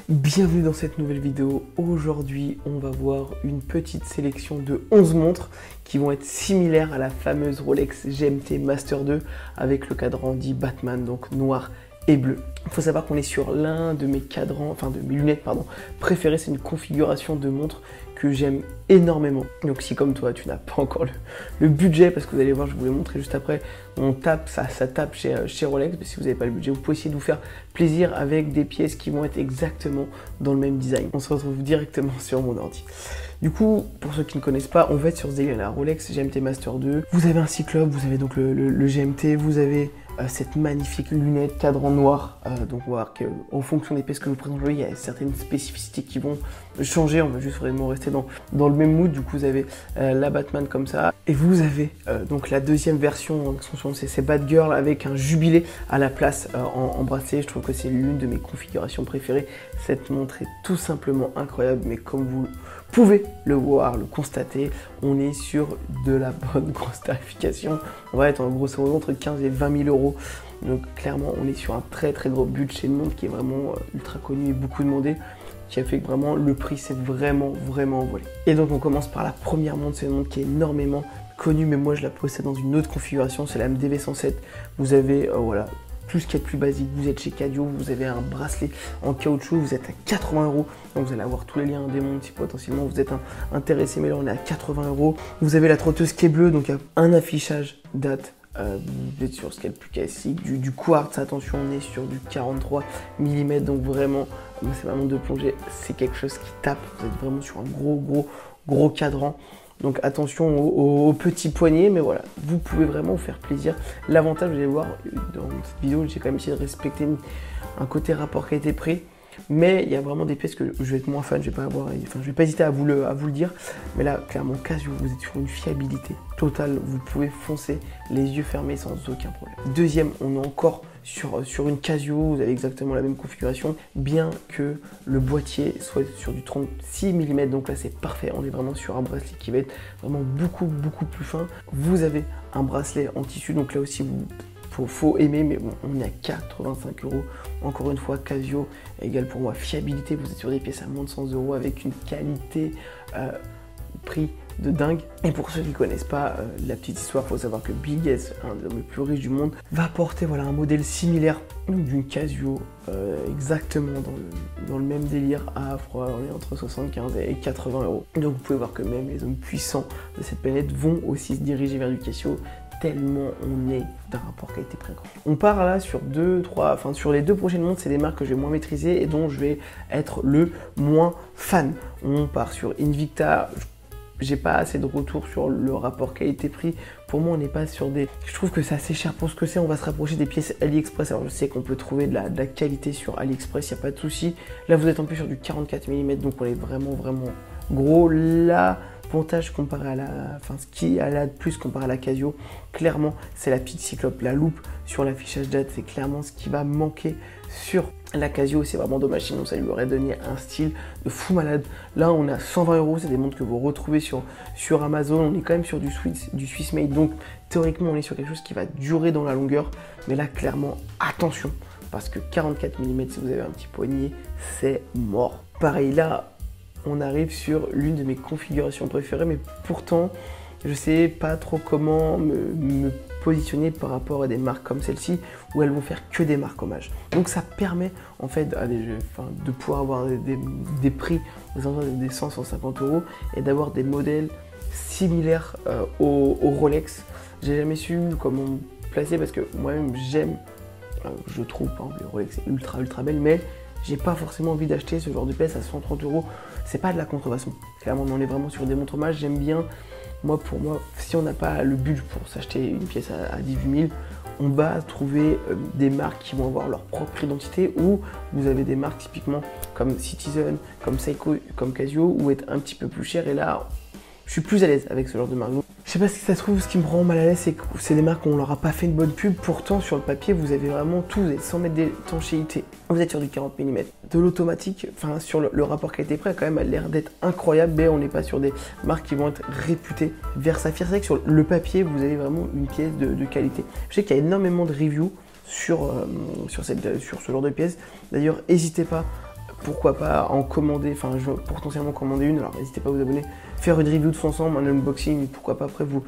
Bienvenue dans cette nouvelle vidéo. Aujourd'hui, on va voir une petite sélection de 11 montres qui vont être similaires à la fameuse Rolex GMT Master 2 avec le cadran dit Batman, donc noir et bleu. Il faut savoir qu'on est sur l'un de mes cadrans, enfin de mes lunettes pardon, préférées. C'est une configuration de montre que j'aime énormément. Donc si comme toi tu n'as pas encore le budget, parce que vous allez voir, je vais vous le montrer juste après, on tape, ça tape chez Rolex, mais si vous n'avez pas le budget, vous pouvez essayer de vous faire plaisir avec des pièces qui vont être exactement dans le même design. On se retrouve directement sur mon ordi. Du coup, pour ceux qui ne connaissent pas, on va être sur ce délire, la Rolex GMT Master 2. Vous avez un cyclope, vous avez donc le GMT, vous avez cette magnifique lunette cadran noir. Donc on va voir qu'en fonction des pièces que je vous présente aujourd'hui, il y a certaines spécificités qui vont changer. On va juste vraiment rester dans le même mood. Du coup, vous avez la Batman comme ça. Et vous avez donc la deuxième version, c'est Batgirl avec un jubilé à la place en bracelet. Je trouve que c'est l'une de mes configurations préférées. Cette montre est tout simplement incroyable, mais comme vous pouvez le voir, le constater, on est sur de la bonne grosse tarification. On va être en grosso modo entre 15 et 20 000 euros. Donc clairement, on est sur un très gros budget de montre qui est vraiment ultra connu et beaucoup demandé, qui a fait que vraiment le prix s'est vraiment envolé. Et donc on commence par la première montre. C'est une montre qui est énormément connue, mais moi je la possède dans une autre configuration, c'est la MDV 107. Vous avez voilà, tout ce qui est plus basique. Vous êtes chez Cadio, vous avez un bracelet en caoutchouc, vous êtes à 80 euros. Donc vous allez avoir tous les liens des montres si potentiellement vous êtes intéressé, mais là on est à 80 euros. Vous avez la trotteuse qui est bleue, donc il y a un affichage date. Vous êtes sur ce qui est le plus classique, du quartz. Attention, on est sur du 43 mm, donc vraiment, c'est vraiment de plongée, c'est quelque chose qui tape. Vous êtes vraiment sur un gros cadran. Donc attention aux petits poignets, mais voilà, vous pouvez vraiment vous faire plaisir. L'avantage, vous allez voir, dans cette vidéo, j'ai quand même essayé de respecter un côté rapport qualité-prix. Mais il y a vraiment des pièces que je vais être moins fan, je vais pas hésiter à vous le dire. Mais là, clairement, Casio, vous êtes sur une fiabilité totale. Vous pouvez foncer les yeux fermés sans aucun problème. Deuxième, on est encore sur une Casio, vous avez exactement la même configuration, bien que le boîtier soit sur du 36 mm. Donc là, c'est parfait. On est vraiment sur un bracelet qui va être vraiment beaucoup plus fin. Vous avez un bracelet en tissu, donc là aussi, faut aimer, mais bon, on est à 85 euros. Encore une fois, Casio égale pour moi fiabilité. Vous êtes sur des pièces à moins de 100 euros avec une qualité prix de dingue. Et pour ceux qui ne connaissent pas la petite histoire, il faut savoir que Bill Gates, un des hommes les plus riches du monde, va porter voilà, un modèle similaire d'une Casio, exactement dans le même délire à entre 75 et 80 euros. Donc vous pouvez voir que même les hommes puissants de cette planète vont aussi se diriger vers du Casio, tellement on est d'un rapport qualité-prix. On part là sur sur les deux prochaines montres, c'est des marques que je vais moins maîtriser et dont je vais être le moins fan. On part sur Invicta. J'ai pas assez de retour sur le rapport qualité-prix. Pour moi, on n'est pas sur des... Je trouve que c'est assez cher pour ce que c'est. On va se rapprocher des pièces AliExpress. Alors, je sais qu'on peut trouver de la qualité sur AliExpress, il n'y a pas de souci. Là, vous êtes en plus sur du 44 mm, donc on est vraiment gros. Là, l'avantage comparé à ce qui a là de plus comparé à la Casio, clairement, c'est la petite cyclope. La loupe sur l'affichage date, c'est clairement ce qui va manquer sur la Casio. C'est vraiment dommage, sinon ça lui aurait donné un style de fou malade. Là, on est à 120 euros, c'est des montres que vous retrouvez sur Amazon. On est quand même sur du Swiss made, donc théoriquement, on est sur quelque chose qui va durer dans la longueur. Mais là, clairement, attention, parce que 44 mm, si vous avez un petit poignet, c'est mort. Pareil, là, on arrive sur l'une de mes configurations préférées, mais pourtant, je sais pas trop comment me positionner par rapport à des marques comme celle-ci, où elles vont faire que des marques hommages. Donc ça permet en fait de pouvoir avoir des prix des 100-150 euros et d'avoir des modèles similaires au Rolex. J'ai jamais su comment me placer parce que moi-même j'aime, je trouve par exemple les Rolex ultra belles, mais j'ai pas forcément envie d'acheter ce genre de pièce à 130 euros. C'est pas de la contrefaçon. Clairement, on est vraiment sur des montres hommages. J'aime bien. Pour moi, si on n'a pas le budget pour s'acheter une pièce à 18 000, on va trouver des marques qui vont avoir leur propre identité, ou vous avez des marques typiquement comme Citizen, comme Seiko, comme Casio, où être un petit peu plus cher. Et là, je suis plus à l'aise avec ce genre de marque. Je sais pas si ça se trouve, ce qui me rend mal à l'aise, c'est que c'est des marques où on leur a pas fait une bonne pub. Pourtant, sur le papier, vous avez vraiment tout. Vous êtes 100 mètres d'étanchéité. Vous êtes sur du 40 mm. De l'automatique, enfin, sur le rapport qualité-prix, quand même, a l'air d'être incroyable, mais on n'est pas sur des marques qui vont être réputées. Versafire, c'est vrai que sur le papier, vous avez vraiment une pièce de qualité. Je sais qu'il y a énormément de reviews sur ce genre de pièces. D'ailleurs, n'hésitez pas pourquoi pas en commander, enfin je vais potentiellement commander une, alors n'hésitez pas à vous abonner, faire une review de son ensemble, un unboxing, pourquoi pas après vous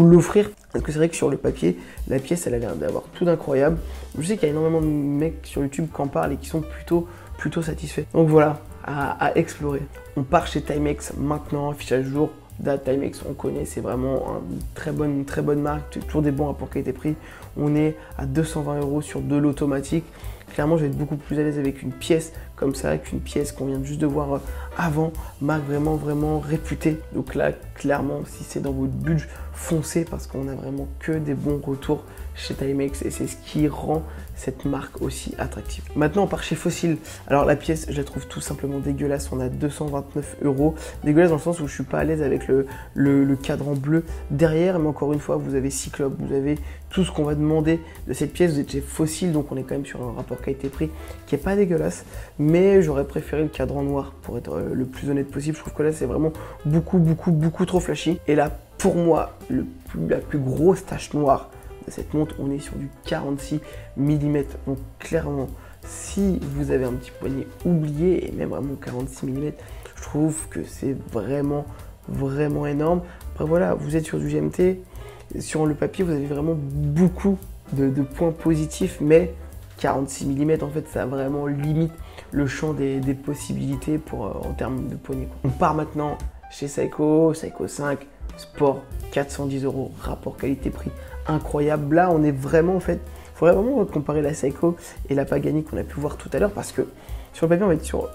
l'offrir. Parce que c'est vrai que sur le papier, la pièce elle a l'air d'avoir tout d'incroyable. Je sais qu'il y a énormément de mecs sur YouTube qui en parlent et qui sont plutôt satisfaits. Donc voilà, à explorer. On part chez Timex maintenant, affichage jour. Date Timex, on connaît, c'est vraiment une très bonne marque, toujours des bons rapports qualité-prix. On est à 220 € sur de l'automatique. Clairement, je vais être beaucoup plus à l'aise avec une pièce comme ça, qu'une pièce qu'on vient juste de voir avant. Marque vraiment réputée. Donc là, clairement, si c'est dans votre budget, foncez parce qu'on a vraiment que des bons retours chez Timex et c'est ce qui rend cette marque aussi attractive. Maintenant, on part chez Fossil. Alors la pièce, je la trouve tout simplement dégueulasse. On a 229 €. Dégueulasse dans le sens où je suis pas à l'aise avec le cadran bleu derrière. Mais encore une fois, vous avez Cyclope, vous avez tout ce qu'on va demander de cette pièce. Vous êtes chez Fossil, donc on est quand même sur un rapport qualité-prix qui est pas dégueulasse. Mais j'aurais préféré le cadran noir pour être le plus honnête possible. Je trouve que là, c'est vraiment beaucoup trop flashy. Et là, pour moi, la plus grosse tache noire de cette montre, on est sur du 46 mm. Donc clairement, si vous avez un petit poignet oublié, et même vraiment 46 mm, je trouve que c'est vraiment énorme. Après voilà, vous êtes sur du GMT. Sur le papier, vous avez vraiment beaucoup de points positifs, mais 46 mm, en fait, ça vraiment limite le champ des possibilités en termes de poignée. On part maintenant chez Seiko 5 Sport, 410 €, rapport qualité-prix incroyable. Là, on est vraiment, en fait, il faudrait vraiment comparer la Seiko et la Pagani qu'on a pu voir tout à l'heure, parce que sur le papier, on va être sur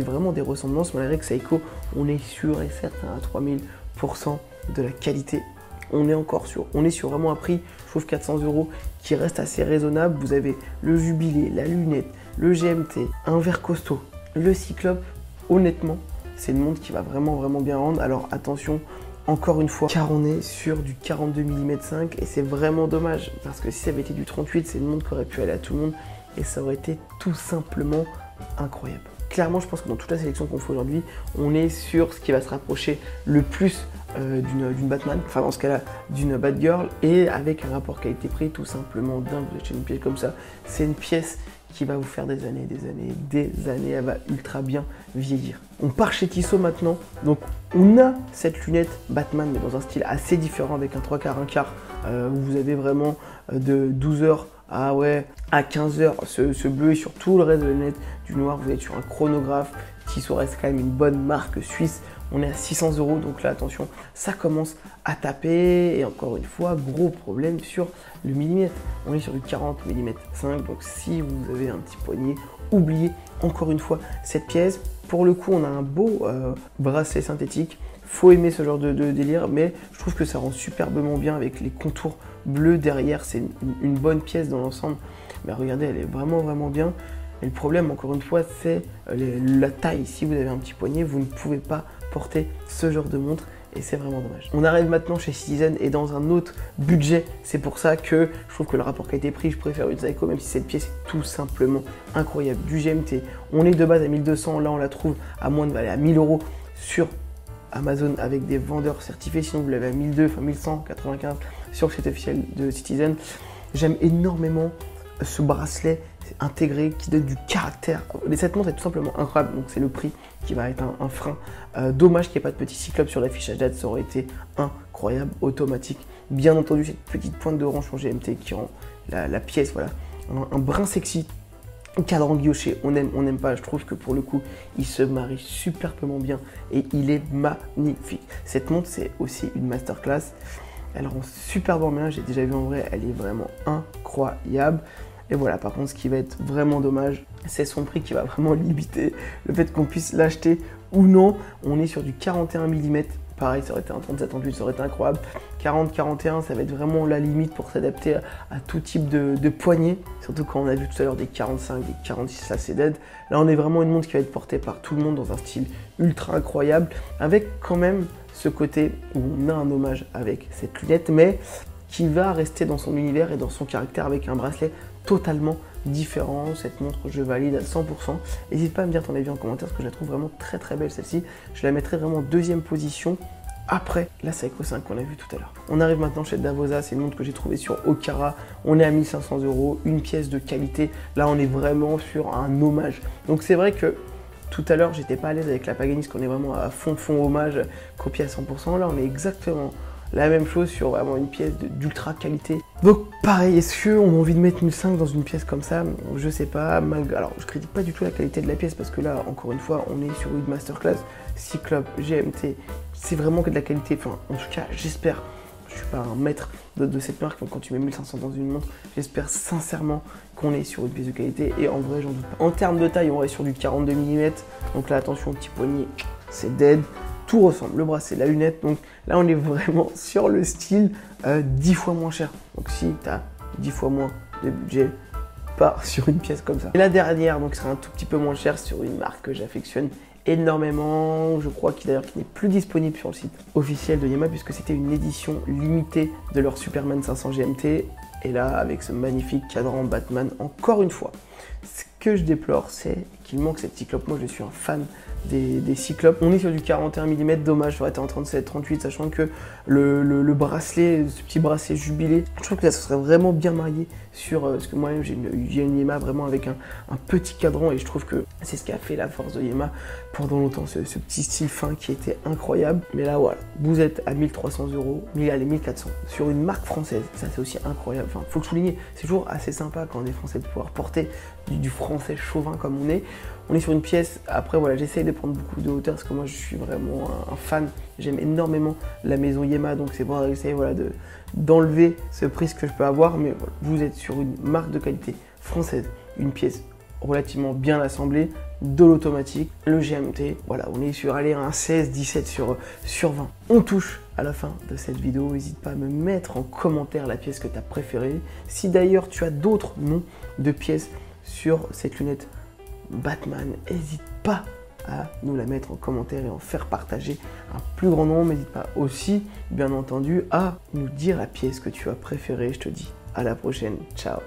vraiment des ressemblances, malgré que Seiko, on est sûr et certain à 3000% de la qualité. On est sur vraiment un prix, je trouve 400 € qui reste assez raisonnable. Vous avez le Jubilé, la lunette, le GMT, un verre costaud, le Cyclope. Honnêtement, c'est une montre qui va vraiment bien rendre. Alors attention, encore une fois, car on est sur du 42 mm 5 et c'est vraiment dommage parce que si ça avait été du 38, c'est une montre qui aurait pu aller à tout le monde et ça aurait été tout simplement incroyable. Clairement, je pense que dans toute la sélection qu'on fait aujourd'hui, on est sur ce qui va se rapprocher le plus d'une Batman, enfin dans ce cas-là d'une Batgirl, et avec un rapport qualité-prix tout simplement dingue. Vous achetez une pièce comme ça, c'est une pièce qui va vous faire des années, elle va ultra bien vieillir. On part chez Tissot maintenant, donc on a cette lunette Batman mais dans un style assez différent avec un 3/4, 1/4, où vous avez vraiment de 12 h à 15 h ce bleu et sur tout le reste de la lunette du noir, vous êtes sur un chronographe. Tissot reste quand même une bonne marque suisse. On est à 600 €, donc là attention, ça commence à taper. Et encore une fois, gros problème sur le millimètre. On est sur du 40 mm 5, donc si vous avez un petit poignet, oubliez encore une fois cette pièce. Pour le coup, on a un beau bracelet synthétique. Faut aimer ce genre de délire, mais je trouve que ça rend superbement bien avec les contours bleus derrière. C'est une bonne pièce dans l'ensemble. Mais regardez, elle est vraiment bien. Et le problème, encore une fois, c'est la taille. Si vous avez un petit poignet, vous ne pouvez pas porter ce genre de montre et c'est vraiment dommage. On arrive maintenant chez Citizen et dans un autre budget. C'est pour ça que je trouve que le rapport qualité-prix, je préfère une Seiko, même si cette pièce est tout simplement incroyable. Du GMT, on est de base à 1200, là on la trouve à moins de à 1000 € sur Amazon avec des vendeurs certifiés. Sinon vous l'avez à 1200, enfin 1195 sur le site officiel de Citizen. J'aime énormément ce bracelet intégré qui donne du caractère. Cette montre est tout simplement incroyable, donc c'est le prix qui va être un frein. Dommage qu'il n'y ait pas de petit cyclope sur l'affichage date, ça aurait été incroyable, automatique. Bien entendu, cette petite pointe d'orange sur GMT qui rend la pièce, voilà, un brin sexy. Cadran guilloché, on n'aime pas, je trouve que pour le coup, il se marie superbement bien et il est magnifique. Cette montre, c'est aussi une masterclass. Elle rend superbement bien, j'ai déjà vu en vrai, elle est vraiment incroyable. Et voilà, par contre, ce qui va être vraiment dommage, c'est son prix qui va vraiment limiter le fait qu'on puisse l'acheter ou non. On est sur du 41 mm. Pareil, ça aurait été un 37-38, ça aurait été incroyable. 40-41, ça va être vraiment la limite pour s'adapter à tout type de poignée. Surtout quand on a vu tout à l'heure des 45, des 46, ça c'est dead. Là, on est vraiment une montre qui va être portée par tout le monde dans un style ultra incroyable. Avec quand même ce côté où on a un hommage avec cette lunette, mais qui va rester dans son univers et dans son caractère avec un bracelet totalement différent. Cette montre, je valide à 100%. N'hésite pas à me dire ton avis en commentaire parce que je la trouve vraiment très belle celle-ci. Je la mettrai vraiment en deuxième position après la Seiko 5 qu'on a vu tout à l'heure. On arrive maintenant chez Davosa, c'est une montre que j'ai trouvée sur Okara. On est à 1500 €, une pièce de qualité. Là, on est vraiment sur un hommage. Donc c'est vrai que Tout à l'heure, j'étais pas à l'aise avec la Pagani, parce qu'on est vraiment à fond hommage, copié à 100%. Là, on est exactement la même chose sur vraiment une pièce d'ultra qualité. Donc pareil, est-ce qu'on a envie de mettre 1005 dans une pièce comme ça? Je sais pas, alors je critique pas du tout la qualité de la pièce, parce que là, encore une fois, on est sur une masterclass. Cyclope, GMT, c'est vraiment que de la qualité, enfin en tout cas, j'espère. Je suis pas un maître de cette marque, donc quand tu mets 1500 dans une montre, j'espère sincèrement qu'on est sur une pièce de qualité, et en vrai, j'en doute pas. En termes de taille, on est sur du 42 mm, donc là, attention au petit poignet, c'est dead. Tout ressemble, le bracelet, la lunette, donc là, on est vraiment sur le style 10 fois moins cher. Donc si tu as 10 fois moins de budget, pars sur une pièce comme ça. Et la dernière, donc, sera un tout petit peu moins cher sur une marque que j'affectionne énormément, je crois qu'il d'ailleurs n'est plus disponible sur le site officiel de Yamaha, puisque c'était une édition limitée de leur Superman 500 GMT, et là avec ce magnifique cadran Batman encore une fois. Ce que je déplore, c'est qu'il manque cette cyclope. Moi je suis un fan des cyclopes. On est sur du 41 mm, dommage, ça aurait été en 37-38, sachant que le bracelet, ce petit bracelet jubilé, je trouve que ça serait vraiment bien marié sur parce que moi-même j'ai une Yamaha vraiment avec un petit cadran, et je trouve que c'est ce qui a fait la force de Yamaha pendant longtemps, ce petit style fin qui était incroyable. Mais là voilà, vous êtes à 1300 €, allez 1400 sur une marque française, ça c'est aussi incroyable. Enfin, faut le souligner, c'est toujours assez sympa quand on est français de pouvoir porter du français chauvin comme on est. On est sur une pièce, après voilà, j'essaye de prendre beaucoup de hauteur parce que moi je suis vraiment un fan, j'aime énormément la maison Yamaha, donc c'est pour essayer voilà, d'enlever ce prix que je peux avoir, mais voilà, vous êtes sur une marque de qualité française, une pièce relativement bien assemblée, de l'automatique, le GMT, voilà, on est sur aller un 16-17 sur 20. On touche à la fin de cette vidéo, n'hésite pas à me mettre en commentaire la pièce que tu as préférée. Si d'ailleurs tu as d'autres noms de pièces sur cette lunette Batman, n'hésite pas à nous la mettre en commentaire et en faire partager un plus grand nombre. N'hésite pas aussi, bien entendu, à nous dire la pièce que tu as préférée. Je te dis à la prochaine, ciao.